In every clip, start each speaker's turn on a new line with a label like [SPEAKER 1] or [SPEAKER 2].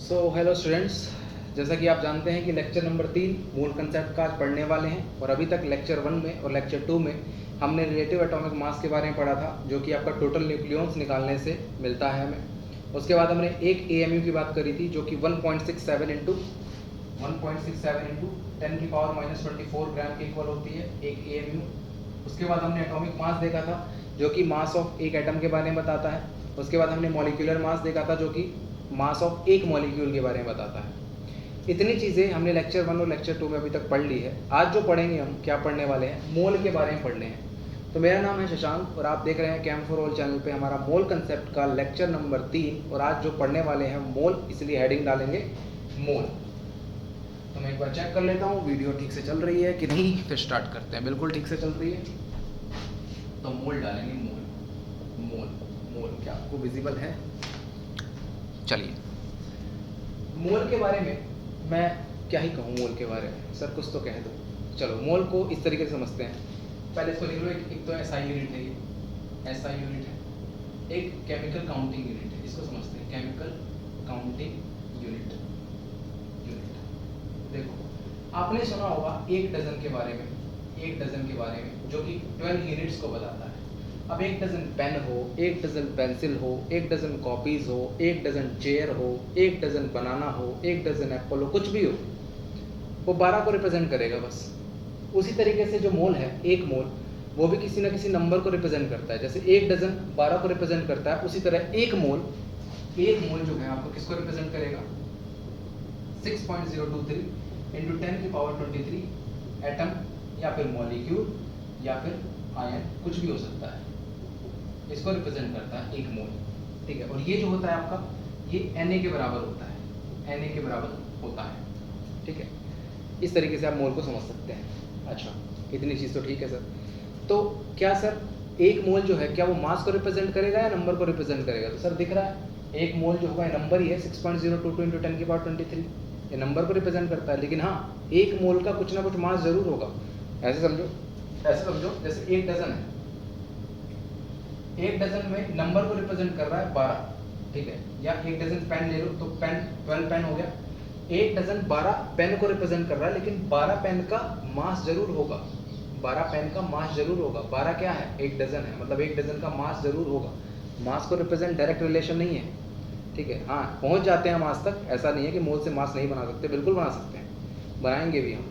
[SPEAKER 1] Hello students, जैसा कि आप जानते हैं कि लेक्चर नंबर 3 मूल कंसेप्ट का आज पढ़ने वाले हैं। और अभी तक लेक्चर 1 में और लेक्चर 2 में हमने रिलेटिव एटॉमिक मास के बारे में पढ़ा था, जो कि आपका टोटल न्यूक्लियॉन्स निकालने से मिलता है हमें। उसके बाद हमने एक AMU की बात करी थी, जो कि 1.67 इंटू 10 की पावर -24 ग्राम के इक्वल होती है एक AMU। उसके बाद हमने एटॉमिक मास देखा था, जो कि मास ऑफ एक एटम के बारे में बताता है। उसके बाद हमने मॉलिक्यूलर मास देखा था, जो कि मास ऑफ एक मॉलिक्यूल के बारे में बताता है। इतनी चीज़ें हमने लेक्चर 1 और लेक्चर 2 में अभी तक पढ़ ली है। आज जो पढ़ेंगे हम क्या पढ़ने वाले हैं, मोल के बारे में पढ़ने हैं। तो मेरा नाम है शशांक और आप देख रहे हैं कैम फॉर ऑल चैनल पे हमारा मोल कंसेप्ट का लेक्चर नंबर 3। और आज जो पढ़ने वाले हैं मोल, इसलिए हेडिंग डालेंगे मोल। तो मैं एक बार चेक कर लेता हूँ वीडियो ठीक से चल रही है कि नहीं, फिर स्टार्ट करते हैं। बिल्कुल ठीक से चल रही है तो मोल डालेंगे। मोल मोल मोल क्या आपको विजिबल है? चलिए, मोल के बारे में मैं क्या ही कहूँ। मोल के बारे में सर कुछ तो कह दो। चलो, मोल को इस तरीके से समझते हैं। पहले इसको लिख लो। एक तो SI यूनिट है, ये SI यूनिट है। एक केमिकल काउंटिंग यूनिट है, इसको समझते हैं केमिकल काउंटिंग यूनिट। देखो, आपने सुना होगा एक डजन के बारे में, जो कि 12 यूनिट्स को बताता है। अब एक डजन पेन हो, एक डजन पेंसिल हो, एक डजन कॉपीज हो, एक डजन चेयर हो, एक डजन बनाना हो, एक डजन एप्पल हो, कुछ भी हो, वो 12 को रिप्रेजेंट करेगा बस। उसी तरीके से जो मोल है, एक मोल, वो भी किसी ना किसी नंबर को रिप्रेजेंट करता है। जैसे एक डजन 12 को रिप्रेजेंट करता है, उसी तरह एक मोल जो है आपको किसको रिप्रेजेंट करेगा? 6.023 इंटू 10 की पावर 23 एटम या फिर मॉलिक्यूल या फिर आयन, कुछ भी हो सकता है, इसको रिप्रेजेंट करता है एक मोल। ठीक है। और ये जो होता है आपका, ये Na के बराबर होता है, Na के बराबर होता है। ठीक है, इस तरीके से आप मोल को समझ सकते हैं। अच्छा, इतनी चीज़ तो ठीक है सर। तो क्या सर एक मोल जो है, क्या वो मास को रिप्रेजेंट करेगा या नंबर को रिप्रेजेंट करेगा? तो सर दिख रहा है, एक मोल जो होगा नंबर ही है, 6.022 इंटू 10 की पावर 23, ये नंबर को रिप्रेजेंट करता है। लेकिन हाँ, एक मोल का कुछ ना कुछ मास जरूर होगा। ऐसे समझो जैसे एक डजन है, एक डजन में नंबर को रिप्रेजेंट कर रहा है 12। ठीक है, या एक डजन पेन ले लो तो पेन 12 पेन हो गया। एक डजन 12 पेन को रिप्रेजेंट कर रहा है, लेकिन 12 पेन का मास जरूर होगा। 12 पेन का मास जरूर होगा। 12 क्या है? एक डजन है, मतलब एक डजन का मास जरूर होगा। मास को रिप्रेजेंट डायरेक्ट रिलेशन नहीं है। ठीक है, हाँ पहुंच जाते हैं मास तक। ऐसा नहीं है कि मोल से मास नहीं बना सकते, बिल्कुल बना सकते हैं, बनाएंगे भी हम।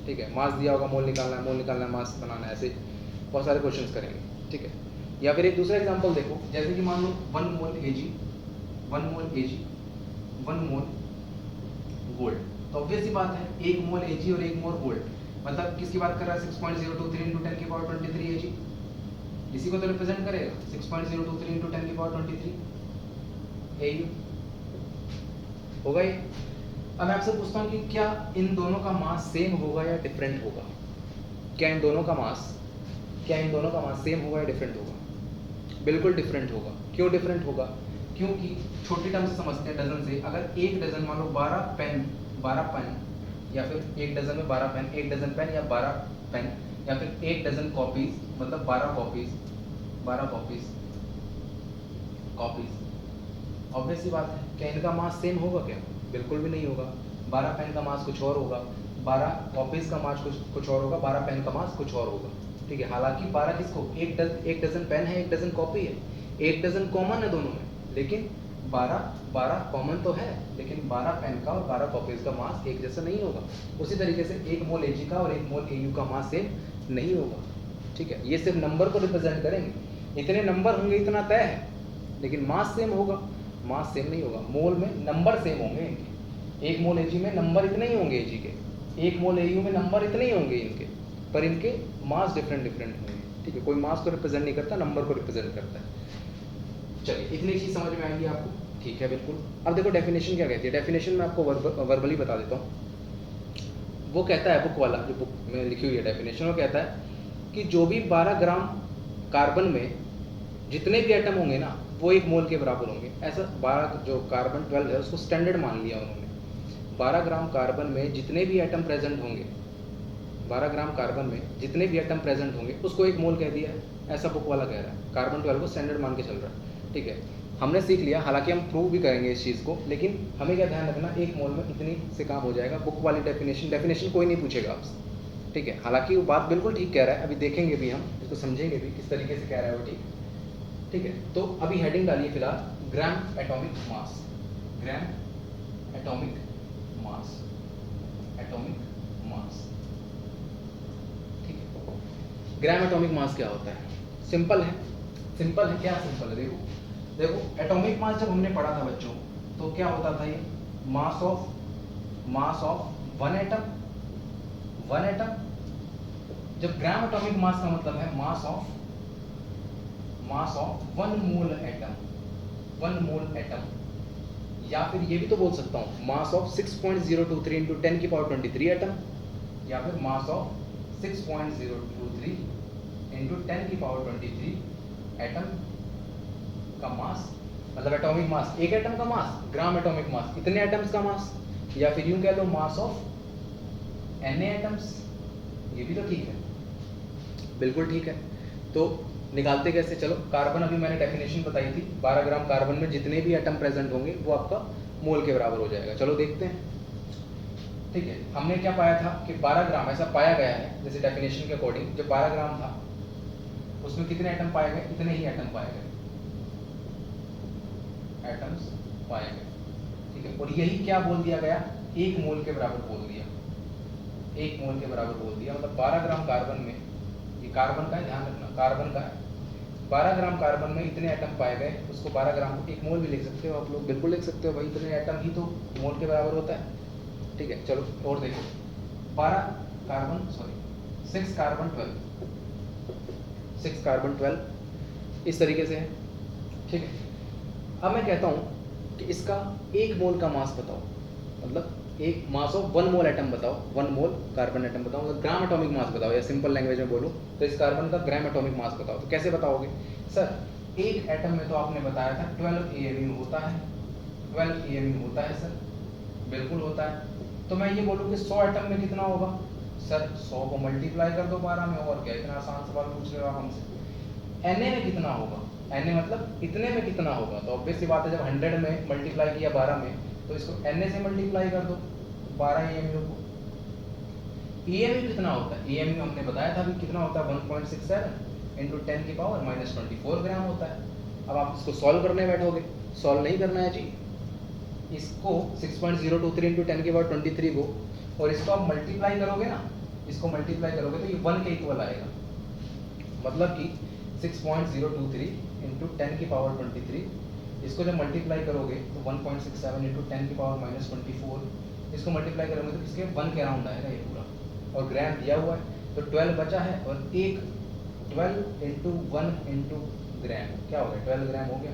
[SPEAKER 1] ठीक है, मास दिया होगा, मोल निकालना है, मास बनाना है, ऐसे बहुत सारे क्वेश्चंस करेंगे। ठीक है, या फिर एक दूसरा एग्जांपल देखो, जैसे कि मान लो 1 मोल Ag, 1 मोल गोल्ड। तो ऑब्वियस सी बात है, 1 मोल Ag और 1 मोल गोल्ड, मतलब किसकी बात कर रहा है? 6.023 इंटू 10 की पावर 23 Ag, इसी को तो रिप्रेजेंट करेगा। 6.023 इंटू 10 की पावर 23 Au होगा ये। अब मैं आपसे पूछता हूँ कि क्या इन दोनों का मास सेम होगा या डिफरेंट होगा? क्या इन दोनों का मास सेम होगा या डिफरेंट होगा? बिल्कुल डिफरेंट होगा। क्यों डिफरेंट होगा? क्योंकि छोटी टर्म से समझते हैं, डजन से। अगर एक डजन मान लो 12 पेन या फिर एक डजन में 12 पेन, एक डजन पेन या 12 पेन, या फिर एक डजन कॉपीज, मतलब 12 कॉपीज। ऑब्वियस सी बात है, क्या इनका मास सेम होगा? क्या बिल्कुल भी नहीं होगा। 12 पेन का मास कुछ और होगा, 12 कॉपीज का मास कुछ और होगा, 12 पेन का मास कुछ और होगा। ठीक है, हालांकि 12 किसको, एक डजन पेन है, एक डजन कॉपी है, एक डजन कॉमन है दोनों में, लेकिन 12 कॉमन तो है, लेकिन 12 पेन का और 12 कॉपीज का मास एक जैसा नहीं होगा। उसी तरीके से एक मोल Ag का और एक मोल Au का मास सेम नहीं होगा। ठीक है, ये सिर्फ नंबर को रिप्रेजेंट करेंगे। इतने नंबर होंगे इतना तय है, लेकिन मास सेम होगा? मास सेम नहीं होगा। मोल में नंबर सेम होंगे इनके। एक मोल Ag में नंबर इतने ही होंगे Ag के, एक मोल Au में नंबर इतने ही होंगे इनके, पर इनके मास डिफरेंट होंगे। ठीक है, कोई मास को रिप्रेजेंट नहीं करता, नंबर को रिप्रेजेंट करता है। चलिए, इतनी चीज़ समझ में आएगी आपको? ठीक है, बिल्कुल। अब देखो डेफिनेशन क्या कहती है। डेफिनेशन मैं आपको वर्बली बता देता हूँ। वो कहता है, बुक वाला जो बुक में लिखी हुई है डेफिनेशन, वो कहता है कि जो भी 12 ग्राम कार्बन में जितने भी एटम होंगे ना, वो एक मोल के बराबर होंगे। ऐसा 12 जो कार्बन 12 है उसको स्टैंडर्ड मान लिया उन्होंने। 12 ग्राम कार्बन में जितने भी एटम प्रेजेंट होंगे, 12 ग्राम कार्बन में जितने भी एटम प्रेजेंट होंगे उसको एक मोल कह दिया है। ऐसा बुक वाला कह रहा है, कार्बन 12 को स्टैंडर्ड मान के चल रहा है। ठीक है, हमने सीख लिया, हालांकि हम प्रूव भी करेंगे इस चीज़ को, लेकिन हमें क्या ध्यान रखना, एक मोल में इतनी से काम हो जाएगा। बुक वाली डेफिनेशन कोई नहीं पूछेगा आपसे, ठीक है। हालांकि वो बात बिल्कुल ठीक कह रहा है, अभी देखेंगे भी हम इसको, समझेंगे भी किस तरीके से कह रहा है वो, ठीक है। तो अभी हेडिंग डालिए फिलहाल ग्राम atomic mass, gram atomic mass, atomic मास, ठीक है। ग्राम एटॉमिक मास क्या होता है? सिंपल है, सिंपल है। क्या सिंपल है? देखो एटॉमिक मास जब हमने पढ़ा था बच्चों, तो क्या होता था ये, मास of one atom, one atom. जब ग्राम एटॉमिक मास का मतलब है मास of one mole atom, one mole atom. या फिर ये भी तो बोल सकता हूँ मास ऑफ 6.023 इंटू 10 की पावर 23 एटम, या फिर मास ऑफ 6.023 इंटू 10 की पावर 23 एटम का मास, मतलब एटॉमिक मास, एक एटम का मास, ग्राम एटॉमिक मास इतने एटम्स का मास, या फिर यूं कह लो मास ऑफ Na एटम्स। ये भी तो ठीक है, बिल्कुल ठीक है। तो निकालते कैसे? चलो, कार्बन अभी मैंने डेफिनेशन बताई थी, 12 ग्राम कार्बन में जितने भी एटम प्रेजेंट होंगे वो आपका मोल के बराबर हो जाएगा। चलो देखते हैं, ठीक है। हमने क्या पाया था कि 12 ग्राम, ऐसा पाया गया है जैसे डेफिनेशन के अकॉर्डिंग, जब 12 ग्राम था उसमें कितने एटम पाए गए? इतने ही एटम पाए गए, एटम्स पाए गए, ठीक है। और यही क्या बोल दिया गया? एक मोल के बराबर बोल दिया, एक मोल के बराबर बोल दिया। मतलब 12 ग्राम कार्बन में, ये कार्बन का है, ध्यान रखना कार्बन का है, 12 ग्राम कार्बन में इतने एटम पाए गए, उसको 12 ग्राम को एक मोल भी लिख सकते हो आप लोग, बिल्कुल लिख सकते हो भाई, इतने एटम ही तो मोल के बराबर होता है, ठीक है। चलो और देखो, 12 कार्बन, सॉरी 6 कार्बन 12, 6 कार्बन 12 इस तरीके से है, ठीक है। अब मैं कहता हूँ कि इसका एक मोल का मास बताओ, मतलब एक मास ऑफ वन मोल एटम बताओ, वन मोल कार्बन एटम बताओ, मतलब ग्राम एटॉमिक मास बताओ, या सिंपल लैंग्वेज में बोलो तो इस कार्बन का ग्राम एटॉमिक मास बताओ। तो कैसे बताओगे सर? एक एटम में तो आपने बताया था 12 AMU होता है, 12 AMU होता है सर, बिल्कुल होता है। तो मैं ये बोलूँ कि 100 एटम में कितना होगा? सर 100 को मल्टीप्लाई कर दो 12 में, और क्या, इतना आसान सवाल पूछ रहे हो आप हमसे। Na में कितना होगा? Na मतलब इतने में कितना होगा? तो ऑब्वियस सी बात है, जब 100 में मल्टीप्लाई किया 12 में, तो इसको Na से मल्टीप्लाई कर दो 12 AMU को। AMU कितना होता है? AMU हमने बताया था अभी कितना होता है, 1.67 इंटू 10 की पावर -24 ग्राम होता है। अब आप इसको सॉल्व करने बैठोगे, सॉल्व नहीं करना है जी, इसको 6.023 इंटू 10 की पावर 23 को, और इसको आप मल्टीप्लाई करोगे ना, इसको मल्टीप्लाई करोगे तो ये 1 के इक्वल आएगा। मतलब कि 6.023 इंटू 10 की पावर 23, इसको जब मल्टीप्लाई करोगे तो 1.67 इंटू 10 की पावर -24, इसको मल्टीप्लाई करोगे तो इसके 1 के अराउंड आएगा ये पूरा, और ग्राम दिया हुआ है तो 12 बचा है, और एक 12 इंटू 1 इंटू ग्राम क्या हो गया? 12 ग्राम हो गया।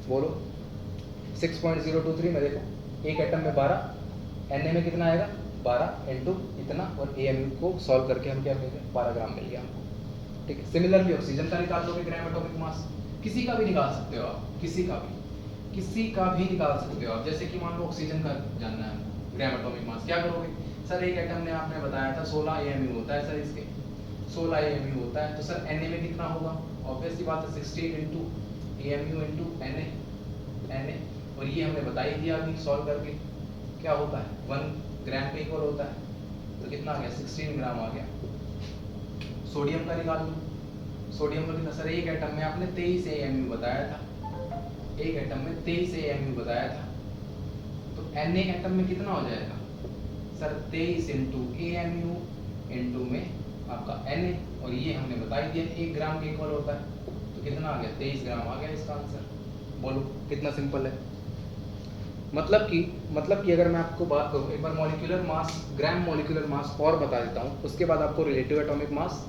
[SPEAKER 1] बोलो 6.023 में देखो, एक एटम में 12, Na में कितना आएगा? 12 इंटू इतना, और AMU को सॉल्व करके हम क्या मिल गया? 12 ग्राम मिल गया हमको, ठीक है। सिमिलरली ऑक्सीजन का निकाल दोगे ग्राम एटॉमिक मास, किसी का भी निकाल सकते हो आप, किसी का भी निकाल सकते हो आप। जैसे कि मान लो ऑक्सीजन का जानना है ग्राम एटॉमिक मास, क्या करोगे सर? एक एटम ने आपने बताया था 16 AMU होता है सर, इसके 16 AMU होता है, तो सर Na में कितना होगा? ऑब्वियस सी बात है 16 इंटू AMU इंटू Na, और ये हमने बता ही दिया अभी सॉल्व करके, क्या होता है? 1 ग्राम पे इक्वल होता है, तो कितना आ गया? 16 ग्राम आ गया। सोडियम का निकाल लो, सोडियम का कितना? सर एक एटम में आपने 23 AMU बताया था, एक एटम में 23 AMU बताया था, तो Na एटम में कितना हो जाएगा सर? 23 इंटू AMU इंटू में आपका Na, और ये हमने बता ही दिया 1 ग्राम के इक्वल होता है, तो कितना आ गया? 23 ग्राम आ गया इसका आंसर। बोलो कितना सिंपल है। मतलब कि अगर मैं आपको बात करूँ, एक बार मॉलिक्यूलर मास, ग्राम मॉलिक्यूलर मास और बता देता हूँ, उसके बाद आपको relative atomic mass,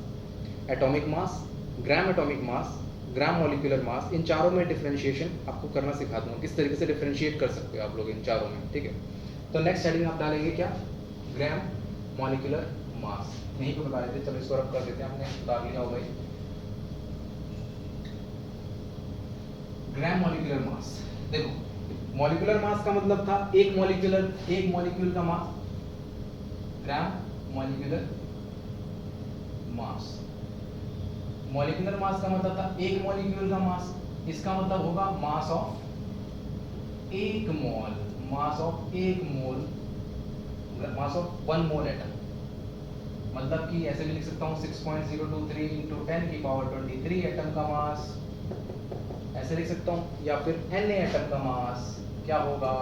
[SPEAKER 1] atomic mass, gram atomic mass, gram molecular mass, इन चारों में डिफरेंशिएशन आपको करना सिखा दूंगा, किस तरीके से डिफरेंशिएट कर सकते हो आप लोग इन चारों में, ठीक है। तो नेक्स्ट हेडिंग आप डालेंगे क्या? ग्राम मॉलिक्यूलर मास, यहीं पे बता देते। चलो इसको रब कर देते हैं, हमने डाल लिया होगा। ग्राम मॉलिक्यूलर मास, देखो मॉलिक्यूलर मास का मतलब था एक मॉलिक्यूल का मास, ग्राम मॉलिक्यूलर मास। मॉलिक्यूलर मास का मतलब था एक मॉलिक्यूल का मास, इसका मतलब होगा मास ऑफ एक मोल, मास ऑफ एक mole, mass of one mole atom. मतलब कि ऐसे भी लिख सकता हूँ 6.023 इंटू 10 की पावर 23 एटम का मास, ऐसे लिख सकता हूँ। या फिर Na एटम का मास क्या होगा,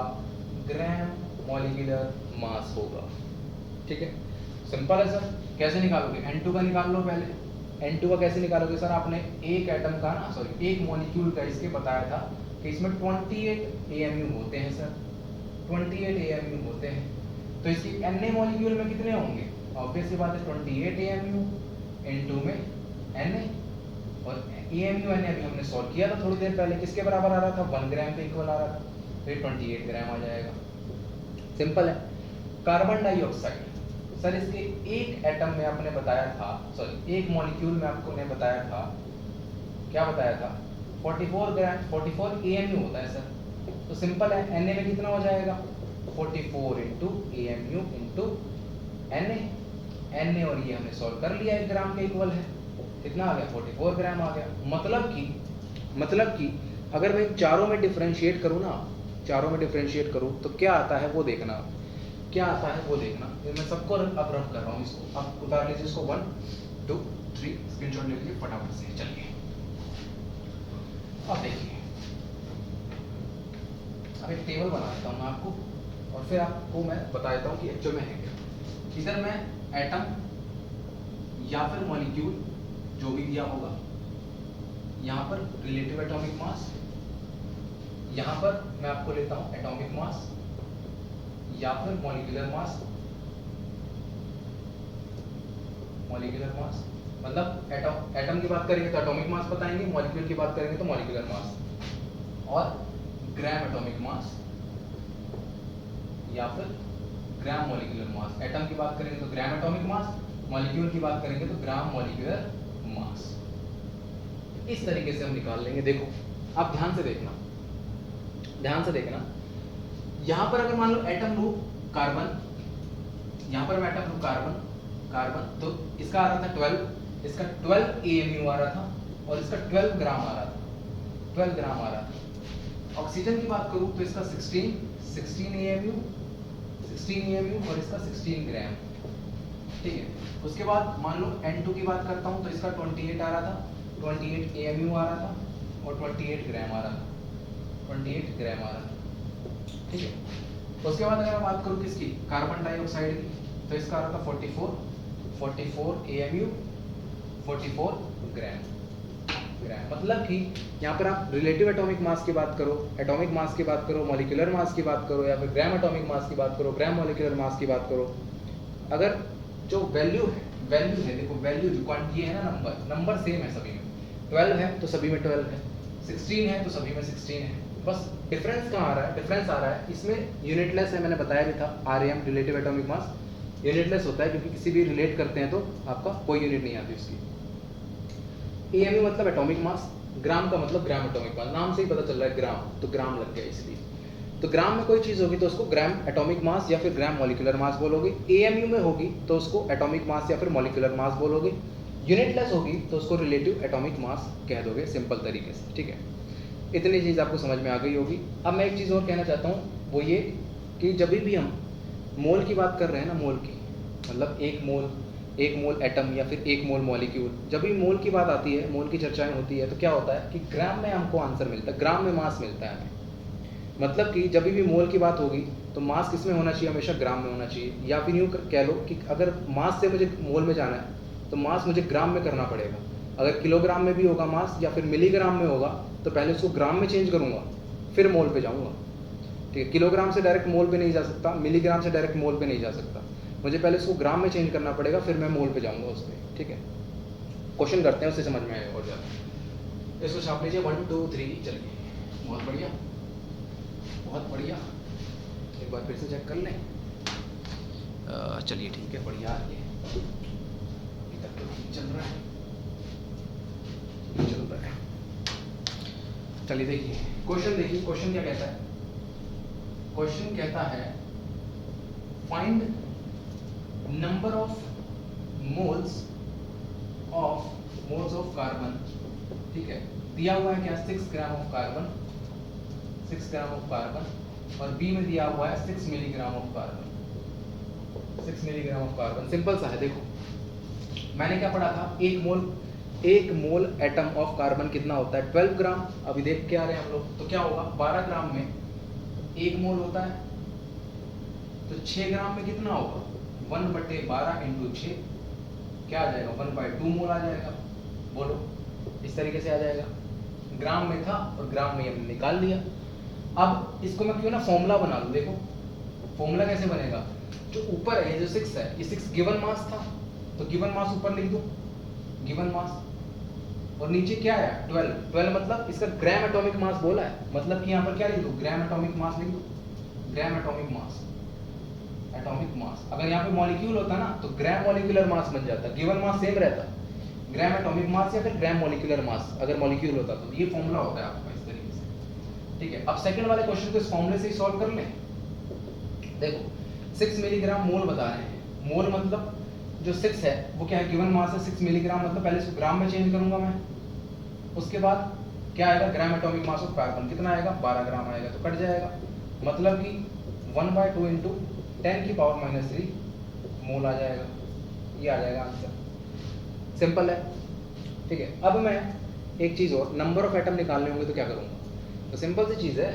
[SPEAKER 1] ग्राम मॉलिक्यूलर मास होगा। ठीक है, सिंपल है सर। कैसे निकालोगे, N2 का निकाल लो पहले। N2 का कैसे निकालोगे सर, आपने एक एटम का ना, सॉरी एक मॉलिक्यूल का इसके बताया था कि इसमें 28 AMU होते हैं सर, 28 AMU होते हैं। तो इसकी Na मॉलिक्यूल में कितने होंगे, ऑब्वियस सी बात है 28 AMU, N2 में Na, और AMU Na अभी हमने सॉल्व किया था थोड़ी देर पहले, किसके बराबर आ रहा था, 1 ग्राम के इक्वल आ रहा था, तो ये 28 ग्राम आ जाएगा। सिंपल है। कार्बन डाइऑक्साइड सर, इसके एक एटम में आपने बताया था, सॉरी एक मॉलिक्यूल में आपको ने बताया था, क्या बताया था, 44 ग्राम, 44 AMU होता है सर। तो सिंपल है, Na में कितना हो जाएगा, 44 इंटू AMU इंटू Na और ये हमने सॉल्व कर लिया, 1 ग्राम के इक्वल है, कितना आ गया, 44 ग्राम आ गया। मतलब कि अगर मैं चारों में डिफरेंशिएट करूँ ना, चारों में डिफरेंशिएट करूँ तो क्या आता है वो देखना, क्या आता है वो देखना। मैं सबको अब रफ कर रहा हूँ, इसको आप उतार लीजिए, इसको 1 2 3 स्क्रीनशॉट ले लीजिए फटाफट से। चलिए अब देखिए, अब एक टेबल बना देता हूँ मैं आपको, और फिर आपको मैं बता देता हूँ कि एक्चुअल में है क्या। इधर मैं एटम या फिर मॉलिक्यूल जो भी दिया होगा, यहाँ पर रिलेटिव एटॉमिक मास, यहाँ पर मैं आपको लेता हूँ एटॉमिक मास या फिर मॉलिक्यूलर मास। मॉलिक्यूलर मास मतलब एटम की बात करेंगे तो एटॉमिक मास बताएंगे, मॉलिक्यूल की बात करेंगे तो मॉलिक्यूलर मास, और ग्राम एटॉमिक मास या फिर ग्राम मॉलिक्यूलर मास। एटम की बात करेंगे तो ग्राम एटॉमिक मास, मॉलिक्यूल की बात करेंगे तो ग्राम मॉलिक्यूलर मास। इस तरीके से हम निकाल लेंगे। देखो आप ध्यान से देखना, ध्यान से देखना, यहां पर अगर मान लो एटम लूँ कार्बन, यहां पर मैं एटम लूँ कार्बन, तो इसका आ रहा था 12, इसका 12 AMU आ रहा था, और इसका 12 ग्राम आ रहा था, 12 ग्राम आ रहा था। ऑक्सीजन की बात करूँ तो इसका 16 AMU, 16 AMU और इसका 16 ग्राम। ठीक है, उसके बाद मान लो N2 की बात करता हूँ तो इसका 28 आ रहा था, 28 AMU आ रहा था और 28 ग्राम आ रहा था, 28 ग्राम आ रहा था। ठीक है, उसके बाद अगर मैं बात करूँ किसकी, कार्बन डाइऑक्साइड की, तो इसका आ रहा था 44 AMU, 44 ग्राम। मतलब कि यहाँ पर आप रिलेटिव एटॉमिक मास की बात करो, एटॉमिक मास की बात करो, मॉलिक्यूलर मास की बात करो, या फिर ग्राम एटॉमिक मास की बात करो, ग्राम मॉलिक्यूलर मास की बात करो, अगर जो वैल्यू है देखो, वैल्यू जो क्वांटिटी है ना, नंबर सेम है सभी में, 12 है तो सभी में 12 है, 16 है तो सभी में 16 है। बस डिफरेंस कहाँ आ रहा है, डिफरेंस आ रहा है इसमें यूनिटलेस है, मैंने बताया भी था, RM रिलेटिव एटॉमिक मास यूनिटलेस होता है, क्योंकि किसी भी रिलेट करते हैं तो आपका कोई यूनिट नहीं आती उसकी। AMU मतलब एटॉमिक मास, ग्राम का मतलब ग्राम एटॉमिक मास, नाम से ही पता चल रहा है ग्राम, तो ग्राम लग गया इसलिए। तो ग्राम में कोई चीज़ होगी तो उसको ग्राम एटॉमिक मास या फिर ग्राम मॉलिक्यूलर मास बोलोगे, AMU में होगी तो उसको एटॉमिक मास या फिर मॉलिक्यूलर मास बोलोगे, यूनिटलेस होगी तो उसको रिलेटिव एटॉमिक मास कह दोगे, सिंपल तरीके से। ठीक है, इतनी चीज़ आपको समझ में आ गई होगी। अब मैं एक चीज़ और कहना चाहता हूँ, वो ये कि जब भी हम मोल की बात कर रहे हैं ना, मोल की मतलब एक मोल एटम या फिर एक मोल मॉलिक्यूल, जब भी मोल की बात आती है, मोल की चर्चाएं होती है, तो क्या होता है कि ग्राम में हमको आंसर मिलता है, ग्राम में मास मिलता है हमें। मतलब कि जब भी मोल की बात होगी तो मास किस में होना चाहिए, हमेशा ग्राम में होना चाहिए। या फिर यूँ कह लो कि अगर मास से मुझे मोल में जाना है तो मास मुझे ग्राम में करना पड़ेगा। अगर किलोग्राम में भी होगा मास या फिर मिलीग्राम में होगा तो पहले उसको ग्राम में चेंज करूँगा, फिर मोल पे जाऊँगा। ठीक है, किलोग्राम से डायरेक्ट मोल पे नहीं जा सकता, मिलीग्राम से डायरेक्ट मोल पे नहीं जा सकता, मुझे पहले उसको ग्राम में चेंज करना पड़ेगा, फिर मैं मोल पे जाऊँगा उस पर। ठीक है, क्वेश्चन करते हैं, उससे समझ में आएगा और ज़्यादा। इसको छाप लीजिए 1 2 3, चलिए, बहुत बढ़िया बहुत बढ़िया। एक बार फिर से चेक कर लें। चलिए ठीक है, बढ़िया है, अभी तक तो ठीक चल रहा है, चल रहा है। चलिए देखिए क्वेश्चन, देखिए क्वेश्चन क्या कहता है। क्वेश्चन कहता है find number of moles of carbon, ठीक है, दिया हुआ है क्या 6 gram of carbon, 6 gram of carbon, और बी में दिया हुआ है 6 milligram of carbon, 6 milligram of carbon. Simple सा है। देखो मैंने क्या पढ़ा था, एक मोल एटम ऑफ कार्बन कितना होता है 12 ग्राम। अभी देख के आ रहे हैं हम लोग, तो क्या होगा 12 ग्राम में 1 मोल होता है, तो 6 ग्राम में कितना होगा 1/12 इंटू 6 क्या आ जाएगा 1/2 मोल आ जाएगा। बोलो इस तरीके से आ जाएगा। ग्राम में था और ग्राम में हमने निकाल लिया। अब इसको मैं क्यों ना फॉर्मूला बना लूं। देखो फॉर्मूला कैसे बनेगा, जो ऊपर है जो 6 है, ये 6 गिवन मास था, तो गिवन मास ऊपर लिख दो, गिवन मास, और नीचे क्या है 12 मतलब इसका ग्राम एटॉमिक मास बोला है, मतलब कि यहाँ पर क्या लिख दो ग्राम एटॉमिक मास लिख दो, ग्राम एटॉमिक मास, एटॉमिक मास। अगर यहाँ पे मॉलिक्यूल होता ना तो ग्राम मॉलिक्यूलर मास बन जाता, गिवन मास सेम रहता, ग्राम एटॉमिक मास या फिर ग्राम मॉलिक्यूलर मास अगर मॉलिक्यूल होता तो। ये फॉर्मूला होता है आपका इस तरीके से, ठीक है। अब सेकंड वाले क्वेश्चन को इस फॉर्मूले से ही सॉल्व कर लें। देखो 6 मिलीग्राम मोल बता रहे हैं, मोल मतलब जो 6 है वो क्या है गिवन मास है 6 मिलीग्राम, मतलब पहले इसको ग्राम में चेंज करूंगा मैं, उसके बाद क्या आएगा ग्राम एटॉमिक मास ऑफ कार्बन कितना आएगा 12 ग्राम आएगा, तो कट जाएगा, मतलब कि 1/2 इंटू 10⁻³ मोल आ जाएगा। ये आ जाएगा आंसर। सिंपल है, ठीक है। अब मैं एक चीज़ और, नंबर ऑफ एटम निकालने होंगे तो क्या करूँगा, तो सिंपल सी चीज़ है,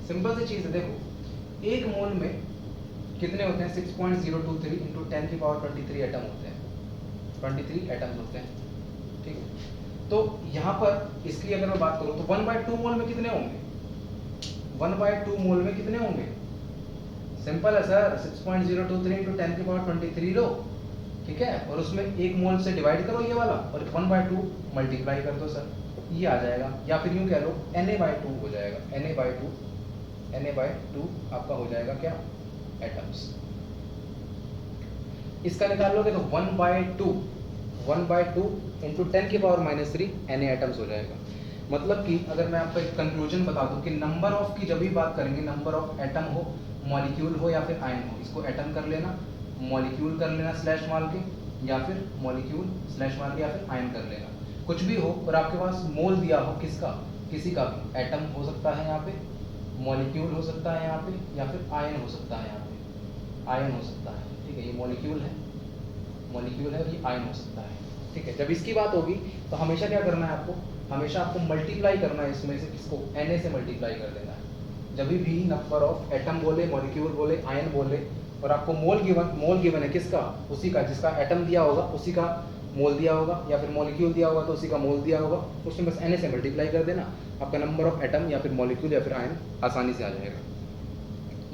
[SPEAKER 1] सिंपल सी चीज़ है। देखो एक मोल में कितने होते हैं 6.023 इंटू 10⁻23 एटम होते हैं, 23 एटम्स होते हैं, ठीक है। तो यहाँ पर इसकी अगर मैं बात करूँ तो 1/2 मोल में कितने होंगे, 1/2 मोल में कितने होंगे, सिंपल है सर 6.023 इंटू 10⁻23 लो, ठीक है, और उसमें एक मोल से डिवाइड करो ये वाला और 1/2 मल्टीप्लाई कर दो सर, ये आ जाएगा। या फिर यूँ कह लो Na/2 हो जाएगा, Na/2 आपका हो जाएगा क्या एटम्स। इसका निकाल लोगे तो 1/2 इंटू 10⁻³ Na एटम्स हो जाएगा। मतलब कि अगर मैं आपको एक कंक्लूजन बता दूं कि नंबर ऑफ की जब भी बात करेंगे, नंबर ऑफ एटम हो, मॉलिक्यूल हो या फिर आयन हो, इसको एटम कर लेना, मॉलिक्यूल कर लेना स्लैश मार के, या फिर मॉलिक्यूल स्लैश मार के, या फिर आयन कर लेना, कुछ भी हो और आपके पास मोल दिया हो किसका, किसी का भी, एटम हो सकता है यहाँ पे, मॉलिक्यूल हो सकता है यहाँ पे, या फिर आयन हो सकता है यहाँ पे, आयन हो सकता है, ठीक है। ये मॉलिक्यूल है, मॉलिक्यूल है और ये आयन हो सकता है, ठीक है। जब इसकी बात होगी तो हमेशा क्या करना है आपको, हमेशा आपको मल्टीप्लाई करना है इसमें से किसको, Na से मल्टीप्लाई कर देना है। जब भी नंबर ऑफ एटम बोले, मॉलिक्यूल बोले, आयन बोले और आपको मोल गिवन है किसका, उसी का जिसका एटम दिया होगा उसी का मोल दिया होगा, या फिर मॉलिक्यूल दिया होगा तो उसी का मोल दिया होगा, उसमें बस Na से मल्टीप्लाई कर देना, आपका नंबर ऑफ एटम या फिर मॉलिक्यूल या फिर आयन आसानी से आ जाएगा।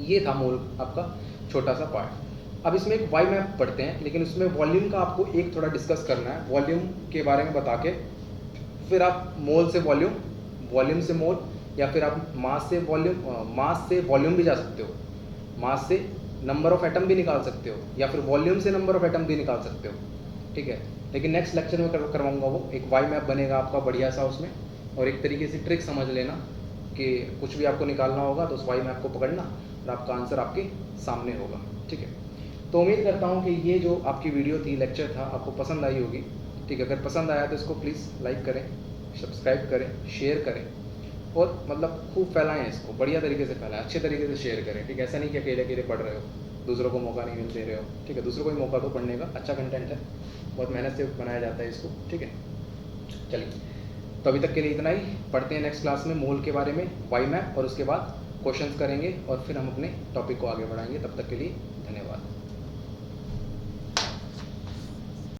[SPEAKER 1] ये था मोल आपका छोटा सा पार्ट। अब इसमें एक वाई मैप पढ़ते हैं, लेकिन उसमें वॉल्यूम का आपको एक थोड़ा डिस्कस करना है, वॉल्यूम के बारे में बता के फिर आप मोल से वॉल्यूम, वॉल्यूम से मोल, या फिर आप मास से वॉल्यूम भी जा सकते हो, मास से नंबर ऑफ एटम भी निकाल सकते हो, या फिर वॉल्यूम से नंबर ऑफ एटम भी निकाल सकते हो, ठीक है। लेकिन नेक्स्ट लेक्चर में करवाऊंगा वो, एक वाई मैप बनेगा आपका बढ़िया सा उसमें, और एक तरीके से ट्रिक समझ लेना कि कुछ भी आपको निकालना होगा तो उस वाई मैप को पकड़ना और आपका आंसर आपके सामने होगा, ठीक है। तो उम्मीद करता हूँ कि ये जो आपकी वीडियो थी, लेक्चर था, आपको पसंद आई होगी, ठीक है। अगर पसंद आया तो इसको प्लीज़ लाइक करें, सब्सक्राइब करें, शेयर करें, और मतलब खूब फैलाएं इसको, बढ़िया तरीके से फैलाएं, अच्छे तरीके से शेयर करें, ठीक है। ऐसा नहीं कि अकेले अकेले पढ़ रहे हो, दूसरों को मौका नहीं दे रहे हो, ठीक है। दूसरों को भी मौका दो पढ़ने का, अच्छा कंटेंट है, बहुत मेहनत से बनाया जाता है इसको, ठीक है। चलिए तो अभी तक के लिए इतना ही, पढ़ते हैं नेक्स्ट क्लास में मोल के बारे में, वाई मैप, और उसके बाद क्वेश्चंस करेंगे और फिर हम अपने टॉपिक को आगे बढ़ाएंगे। तब तक के लिए धन्यवाद।